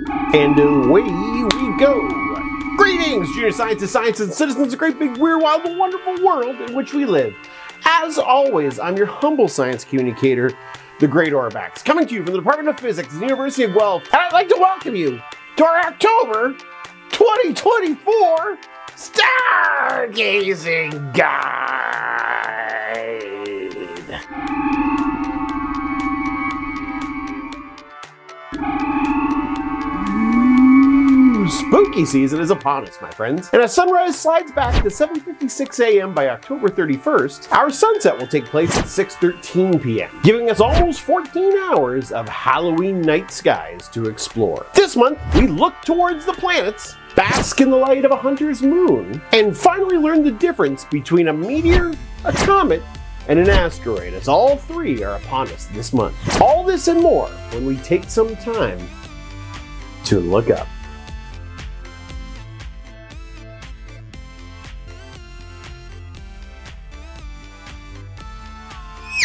And away we go! Greetings, junior scientists, scientists, and citizens of the great big weird, wild, and wonderful world in which we live. As always, I'm your humble science communicator, the Great Orbax, coming to you from the Department of Physics at the University of Guelph, and I'd like to welcome you to our October 2024 Stargazing Guide. Spooky season is upon us, my friends, and as sunrise slides back to 7:56 a.m. by October 31st, our sunset will take place at 6:13 p.m., giving us almost 14 hours of Halloween night skies to explore. This month, we look towards the planets, bask in the light of a hunter's moon, and finally learn the difference between a meteor, a comet, and an asteroid, as all three are upon us this month. All this and more when we take some time to look up.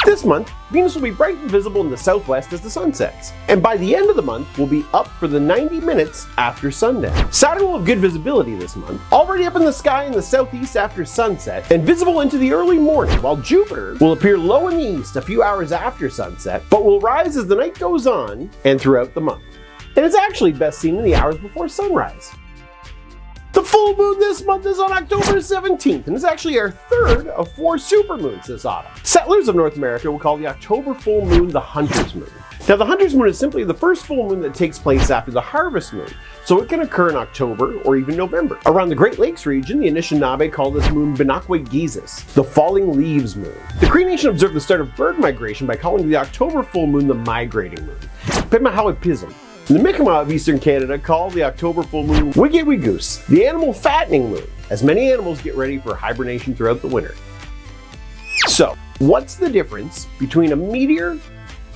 This month, Venus will be bright and visible in the southwest as the sun sets, and by the end of the month, we'll be up for the 90 minutes after sundown. Saturn will have good visibility this month, already up in the sky in the southeast after sunset, and visible into the early morning, while Jupiter will appear low in the east a few hours after sunset, but will rise as the night goes on and throughout the month. And it's actually best seen in the hours before sunrise. The full moon this month is on October 17th, and is actually our third of 4 supermoons this autumn. Settlers of North America will call the October full moon the Hunter's Moon. Now, the Hunter's Moon is simply the first full moon that takes place after the Harvest Moon, so it can occur in October or even November. Around the Great Lakes region, the Anishinaabe call this moon Benakwe Gizis, the Falling Leaves Moon. The Cree Nation observed the start of bird migration by calling the October full moon the Migrating Moon. Pemahawipism. The Mi'kmaq of Eastern Canada call the October full moon Wiggy-Wiggoose, the animal fattening moon, as many animals get ready for hibernation throughout the winter. So, what's the difference between a meteor,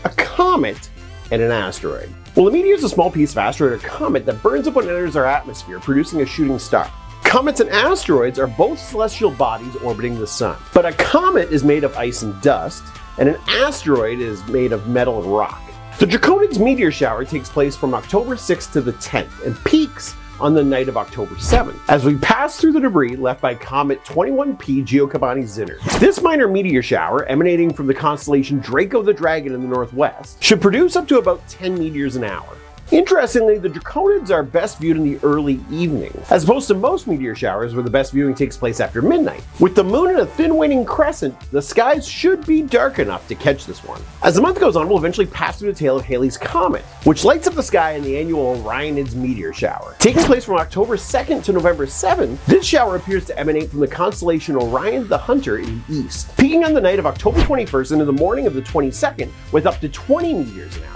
a comet, and an asteroid? Well, a meteor is a small piece of asteroid or comet that burns up when it enters our atmosphere, producing a shooting star. Comets and asteroids are both celestial bodies orbiting the sun. But a comet is made of ice and dust, and an asteroid is made of metal and rock. The draconids meteor shower takes place from October 6th to the 10th and peaks on the night of October 7th, as we pass through the debris left by comet 21P Giacobbe-Zinner. This minor meteor shower, emanating from the constellation Draco the Dragon in the northwest, should produce up to about 10 meteors an hour. Interestingly, the draconids are best viewed in the early evening, as opposed to most meteor showers where the best viewing takes place after midnight. With the moon in a thin waning crescent, the skies should be dark enough to catch this one. As the month goes on, we'll eventually pass through the tail of Halley's Comet, which lights up the sky in the annual Orionids meteor shower. Taking place from October 2nd to November 7th, this shower appears to emanate from the constellation Orion the Hunter in the east, peaking on the night of October 21st into the morning of the 22nd with up to 20 meteors an hour.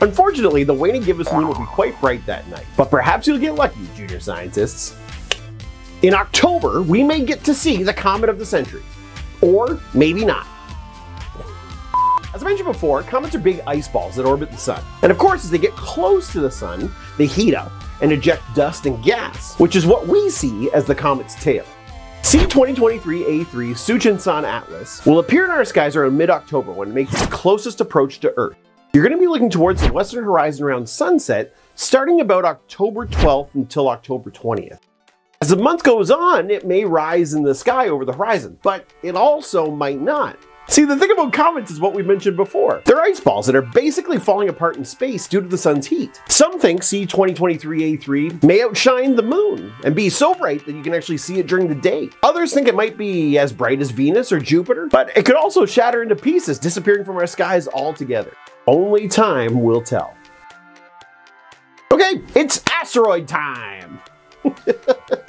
Unfortunately, the waning gibbous moon will be quite bright that night, but perhaps you'll get lucky, junior scientists. In October, we may get to see the comet of the century. Or maybe not. As I mentioned before, comets are big ice balls that orbit the sun. And of course, as they get close to the sun, they heat up and eject dust and gas, which is what we see as the comet's tail. C2023A3 Suchinsan Atlas will appear in our skies around mid-October when it makes its closest approach to Earth. You're going to be looking towards the western horizon around sunset, starting about October 12th until October 20th. As the month goes on, it may rise in the sky over the horizon, but it also might not. See, the thing about comets is what we mentioned before. They're ice balls that are basically falling apart in space due to the sun's heat. Some think C2023A3 may outshine the moon and be so bright that you can actually see it during the day. Others think it might be as bright as Venus or Jupiter, but it could also shatter into pieces, disappearing from our skies altogether. Only time will tell. Okay, it's asteroid time!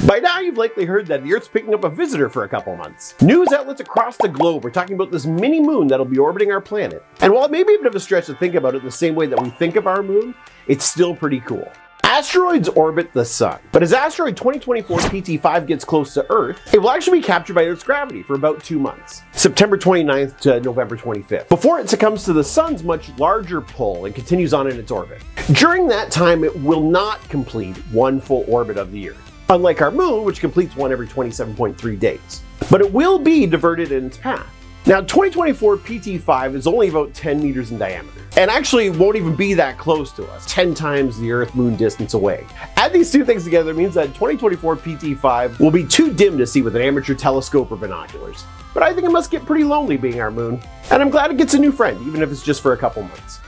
By now you've likely heard that the Earth's picking up a visitor for a couple months. News outlets across the globe are talking about this mini moon that'll be orbiting our planet. And while it may be a bit of a stretch to think about it the same way that we think of our moon, it's still pretty cool. Asteroids orbit the sun, but as asteroid 2024 PT5 gets close to Earth, it will actually be captured by Earth's gravity for about 2 months, September 29th to November 25th, before it succumbs to the sun's much larger pull and continues on in its orbit. During that time, it will not complete one full orbit of the Earth, unlike our moon, which completes one every 27.3 days. But it will be diverted in its path. Now 2024 PT5 is only about 10 meters in diameter, and actually won't even be that close to us, 10 times the Earth-Moon distance away. Add these two things together means that 2024 PT5 will be too dim to see with an amateur telescope or binoculars. But I think it must get pretty lonely being our moon, and I'm glad it gets a new friend, even if it's just for a couple months.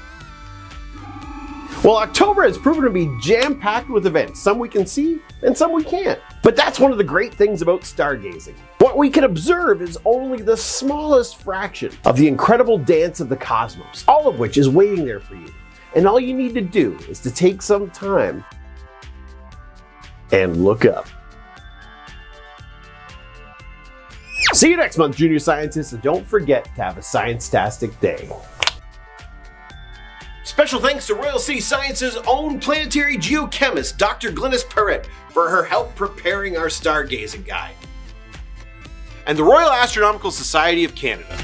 Well, October has proven to be jam-packed with events, some we can see and some we can't. But that's one of the great things about stargazing. What we can observe is only the smallest fraction of the incredible dance of the cosmos, all of which is waiting there for you. And all you need to do is to take some time and look up. See you next month, junior scientists, and don't forget to have a science-tastic day. Special thanks to Royal City Science's own planetary geochemist, Dr. Glynis Perrett, for her help preparing our stargazing guide. And the Royal Astronomical Society of Canada.